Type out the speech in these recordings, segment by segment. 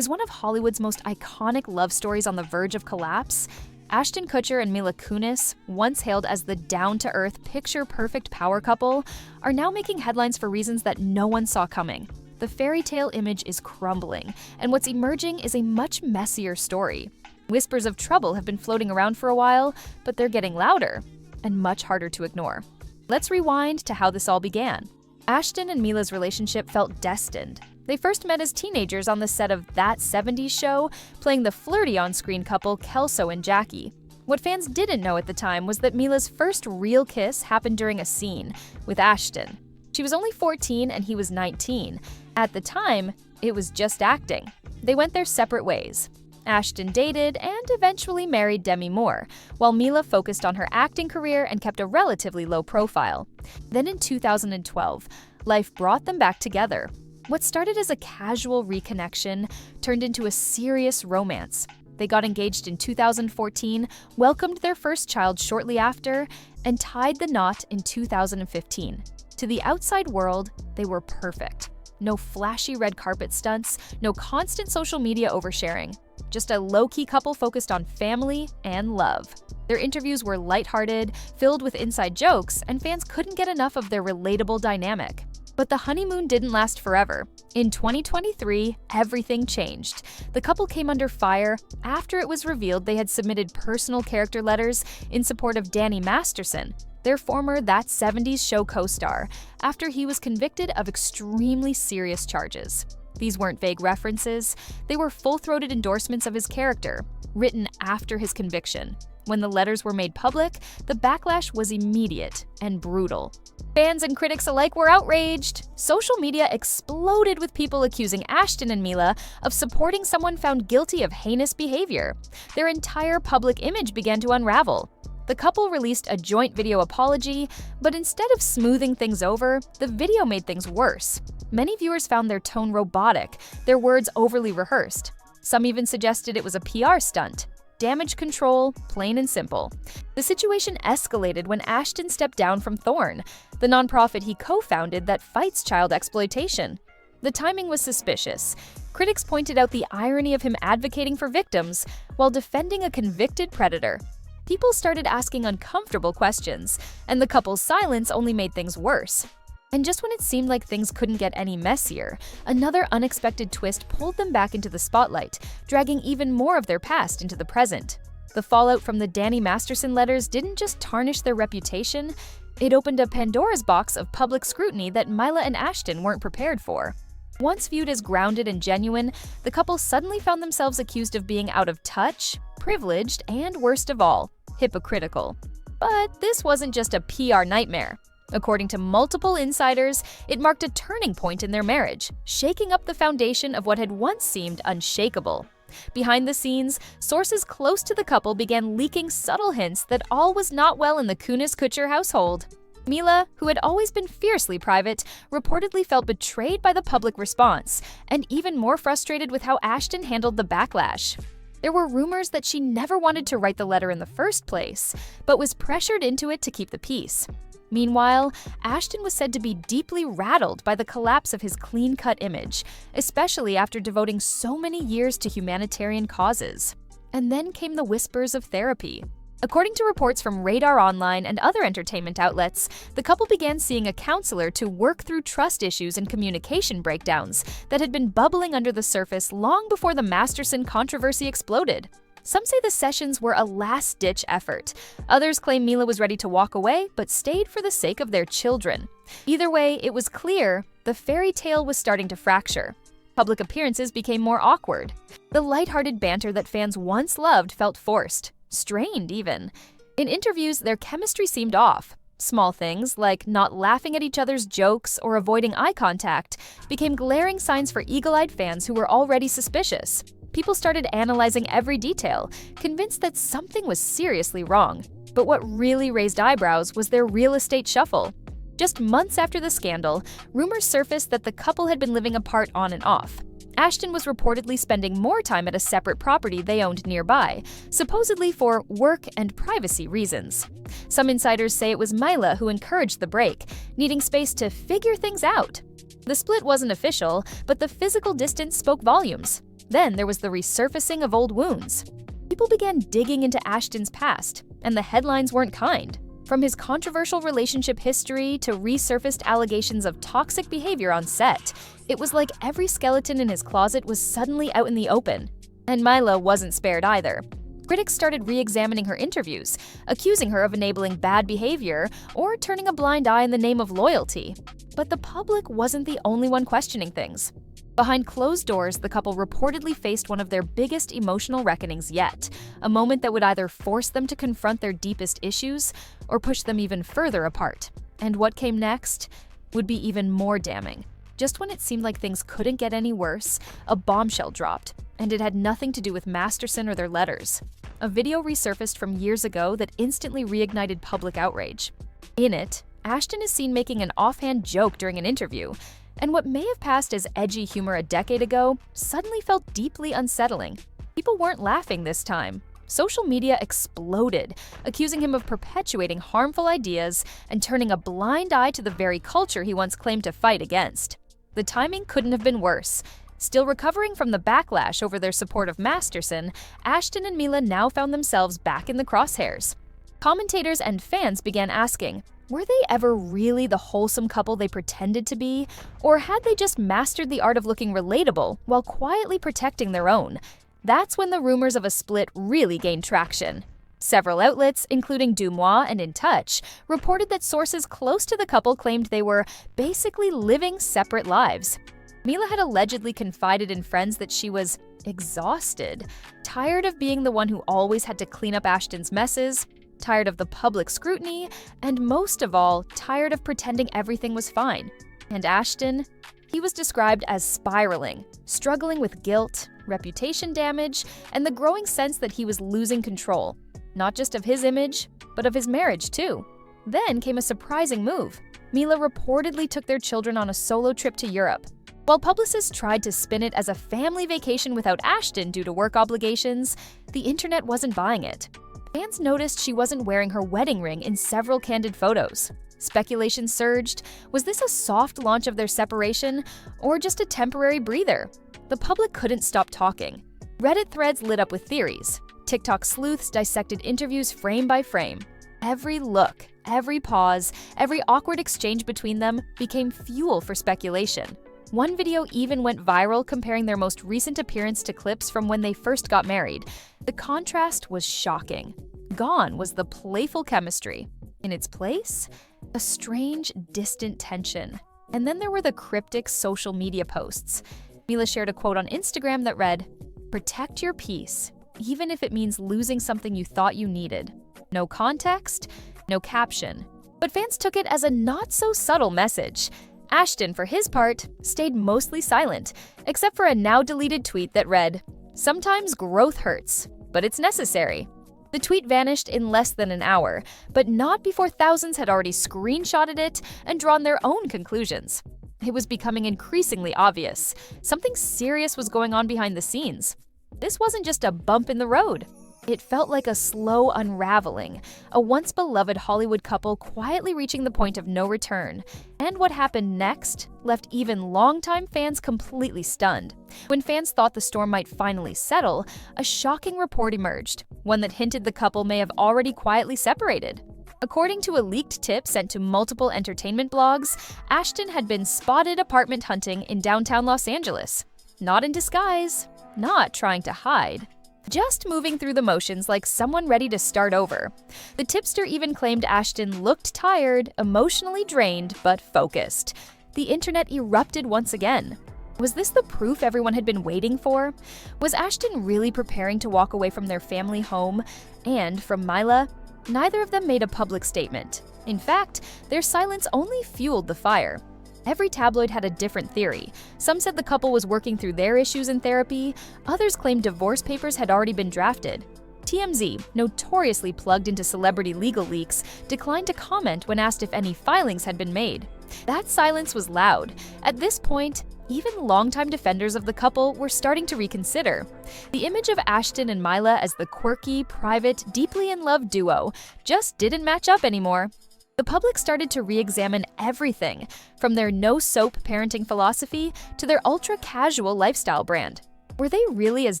Is one of Hollywood's most iconic love stories on the verge of collapse? Ashton Kutcher and Mila Kunis, once hailed as the down-to-earth, picture-perfect power couple, are now making headlines for reasons that no one saw coming. The fairy tale image is crumbling, and what's emerging is a much messier story. Whispers of trouble have been floating around for a while, but they're getting louder and much harder to ignore. Let's rewind to how this all began. Ashton and Mila's relationship felt destined. They first met as teenagers on the set of That 70s Show, playing the flirty on-screen couple Kelso and Jackie. What fans didn't know at the time was that Mila's first real kiss happened during a scene with Ashton. She was only 14 and he was 19. At the time, it was just acting. They went their separate ways. Ashton dated and eventually married Demi Moore, while Mila focused on her acting career and kept a relatively low profile. Then in 2012, life brought them back together. What started as a casual reconnection turned into a serious romance. They got engaged in 2014, welcomed their first child shortly after, and tied the knot in 2015. To the outside world, they were perfect. No flashy red carpet stunts, no constant social media oversharing. Just a low-key couple focused on family and love. Their interviews were lighthearted, filled with inside jokes, and fans couldn't get enough of their relatable dynamic. But the honeymoon didn't last forever. In 2023, everything changed. The couple came under fire after it was revealed they had submitted personal character letters in support of Danny Masterson, their former That 70s Show co-star, after he was convicted of extremely serious charges. These weren't vague references, they were full-throated endorsements of his character, written after his conviction. When the letters were made public, the backlash was immediate and brutal. Fans and critics alike were outraged. Social media exploded with people accusing Ashton and Mila of supporting someone found guilty of heinous behavior. Their entire public image began to unravel. The couple released a joint video apology, but instead of smoothing things over, the video made things worse. Many viewers found their tone robotic, their words overly rehearsed. Some even suggested it was a PR stunt. Damage control, plain and simple. The situation escalated when Ashton stepped down from Thorn, the nonprofit he co-founded that fights child exploitation. The timing was suspicious. Critics pointed out the irony of him advocating for victims while defending a convicted predator. People started asking uncomfortable questions, and the couple's silence only made things worse. And just when it seemed like things couldn't get any messier, another unexpected twist pulled them back into the spotlight, dragging even more of their past into the present. The fallout from the Danny Masterson letters didn't just tarnish their reputation, it opened a Pandora's box of public scrutiny that Mila and Ashton weren't prepared for. Once viewed as grounded and genuine, the couple suddenly found themselves accused of being out of touch, privileged, and worst of all, hypocritical. But this wasn't just a PR nightmare. According to multiple insiders, it marked a turning point in their marriage, shaking up the foundation of what had once seemed unshakable. Behind the scenes, sources close to the couple began leaking subtle hints that all was not well in the Kunis-Kutcher household. Mila, who had always been fiercely private, reportedly felt betrayed by the public response, and even more frustrated with how Ashton handled the backlash. There were rumors that she never wanted to write the letter in the first place, but was pressured into it to keep the peace. Meanwhile, Ashton was said to be deeply rattled by the collapse of his clean-cut image, especially after devoting so many years to humanitarian causes. And then came the whispers of therapy. According to reports from Radar Online and other entertainment outlets, the couple began seeing a counselor to work through trust issues and communication breakdowns that had been bubbling under the surface long before the Masterson controversy exploded. Some say the sessions were a last-ditch effort. Others claim Mila was ready to walk away, but stayed for the sake of their children. Either way, it was clear the fairy tale was starting to fracture. Public appearances became more awkward. The lighthearted banter that fans once loved felt forced, strained even. In interviews, their chemistry seemed off. Small things, like not laughing at each other's jokes or avoiding eye contact, became glaring signs for eagle-eyed fans who were already suspicious. People started analyzing every detail, convinced that something was seriously wrong. But what really raised eyebrows was their real estate shuffle. Just months after the scandal, rumors surfaced that the couple had been living apart on and off. Ashton was reportedly spending more time at a separate property they owned nearby, supposedly for work and privacy reasons. Some insiders say it was Mila who encouraged the break, needing space to figure things out. The split wasn't official, but the physical distance spoke volumes. Then there was the resurfacing of old wounds. People began digging into Ashton's past, and the headlines weren't kind. From his controversial relationship history to resurfaced allegations of toxic behavior on set, it was like every skeleton in his closet was suddenly out in the open. And Mila wasn't spared either. Critics started re-examining her interviews, accusing her of enabling bad behavior or turning a blind eye in the name of loyalty. But the public wasn't the only one questioning things. Behind closed doors, the couple reportedly faced one of their biggest emotional reckonings yet, a moment that would either force them to confront their deepest issues or push them even further apart. And what came next would be even more damning. Just when it seemed like things couldn't get any worse, a bombshell dropped, and it had nothing to do with Masterson or their letters. A video resurfaced from years ago that instantly reignited public outrage. In it, Ashton is seen making an offhand joke during an interview, and what may have passed as edgy humor a decade ago suddenly felt deeply unsettling. People weren't laughing this time. Social media exploded, accusing him of perpetuating harmful ideas and turning a blind eye to the very culture he once claimed to fight against. The timing couldn't have been worse. Still recovering from the backlash over their support of Masterson, Ashton and Mila now found themselves back in the crosshairs. Commentators and fans began asking, were they ever really the wholesome couple they pretended to be? Or had they just mastered the art of looking relatable while quietly protecting their own? That's when the rumors of a split really gained traction. Several outlets, including Dumois and In Touch, reported that sources close to the couple claimed they were basically living separate lives. Mila had allegedly confided in friends that she was exhausted, tired of being the one who always had to clean up Ashton's messes, tired of the public scrutiny, and most of all, tired of pretending everything was fine. And Ashton? He was described as spiraling, struggling with guilt, reputation damage, and the growing sense that he was losing control, not just of his image, but of his marriage too. Then came a surprising move. Mila reportedly took their children on a solo trip to Europe. While publicists tried to spin it as a family vacation without Ashton due to work obligations, the internet wasn't buying it. Fans noticed she wasn't wearing her wedding ring in several candid photos. Speculation surged. Was this a soft launch of their separation, or just a temporary breather? The public couldn't stop talking. Reddit threads lit up with theories. TikTok sleuths dissected interviews frame by frame. Every look, every pause, every awkward exchange between them became fuel for speculation. One video even went viral comparing their most recent appearance to clips from when they first got married. The contrast was shocking. Gone was the playful chemistry. In its place, a strange, distant tension. And then there were the cryptic social media posts. Mila shared a quote on Instagram that read, "Protect your peace, even if it means losing something you thought you needed." No context, no caption. But fans took it as a not-so-subtle message. Ashton, for his part, stayed mostly silent, except for a now-deleted tweet that read, "Sometimes growth hurts, but it's necessary." The tweet vanished in less than an hour, but not before thousands had already screenshotted it and drawn their own conclusions. It was becoming increasingly obvious. Something serious was going on behind the scenes. This wasn't just a bump in the road. It felt like a slow unraveling, a once-beloved Hollywood couple quietly reaching the point of no return. And what happened next left even longtime fans completely stunned. When fans thought the storm might finally settle, a shocking report emerged, one that hinted the couple may have already quietly separated. According to a leaked tip sent to multiple entertainment blogs, Ashton had been spotted apartment hunting in downtown Los Angeles. Not in disguise, not trying to hide. Just moving through the motions like someone ready to start over. The tipster even claimed Ashton looked tired, emotionally drained, but focused. The internet erupted once again. Was this the proof everyone had been waiting for? Was Ashton really preparing to walk away from their family home? And from Mila? Neither of them made a public statement. In fact, their silence only fueled the fire. Every tabloid had a different theory. Some said the couple was working through their issues in therapy. Others claimed divorce papers had already been drafted. TMZ, notoriously plugged into celebrity legal leaks, declined to comment when asked if any filings had been made. That silence was loud. At this point, even longtime defenders of the couple were starting to reconsider. The image of Ashton and Mila as the quirky, private, deeply in love duo just didn't match up anymore. The public started to re-examine everything, from their no-soap parenting philosophy to their ultra-casual lifestyle brand. Were they really as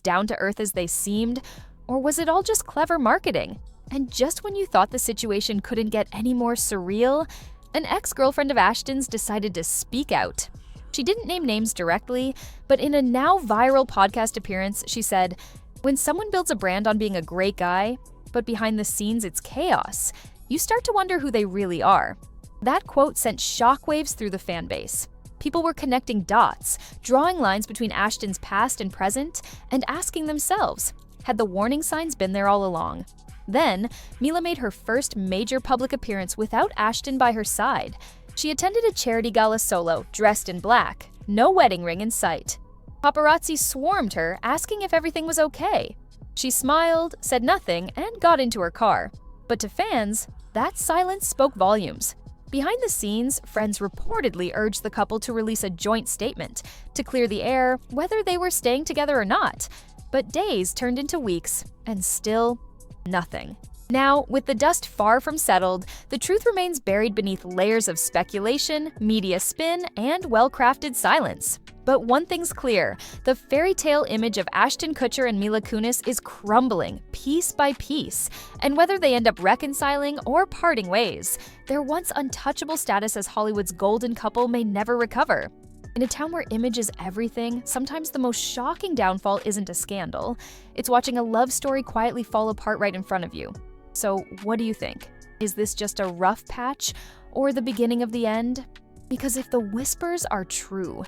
down-to-earth as they seemed, or was it all just clever marketing? And just when you thought the situation couldn't get any more surreal, an ex-girlfriend of Ashton's decided to speak out. She didn't name names directly, but in a now viral podcast appearance, she said, "When someone builds a brand on being a great guy, but behind the scenes it's chaos, you start to wonder who they really are." That quote sent shockwaves through the fan base. People were connecting dots, drawing lines between Ashton's past and present, and asking themselves, had the warning signs been there all along? Then, Mila made her first major public appearance without Ashton by her side. She attended a charity gala solo, dressed in black, no wedding ring in sight. Paparazzi swarmed her, asking if everything was okay. She smiled, said nothing, and got into her car. But to fans, that silence spoke volumes. Behind the scenes, friends reportedly urged the couple to release a joint statement to clear the air, whether they were staying together or not. But days turned into weeks, and still nothing. Now, with the dust far from settled, the truth remains buried beneath layers of speculation, media spin, and well-crafted silence. But one thing's clear, the fairy tale image of Ashton Kutcher and Mila Kunis is crumbling piece by piece, and whether they end up reconciling or parting ways, their once untouchable status as Hollywood's golden couple may never recover. In a town where image is everything, sometimes the most shocking downfall isn't a scandal. It's watching a love story quietly fall apart right in front of you. So what do you think? Is this just a rough patch or the beginning of the end? Because if the whispers are true,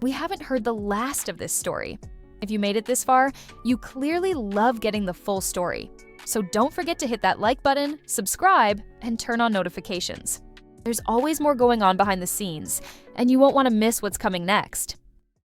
we haven't heard the last of this story. If you made it this far, you clearly love getting the full story. So don't forget to hit that like button, subscribe, and turn on notifications. There's always more going on behind the scenes, and you won't want to miss what's coming next.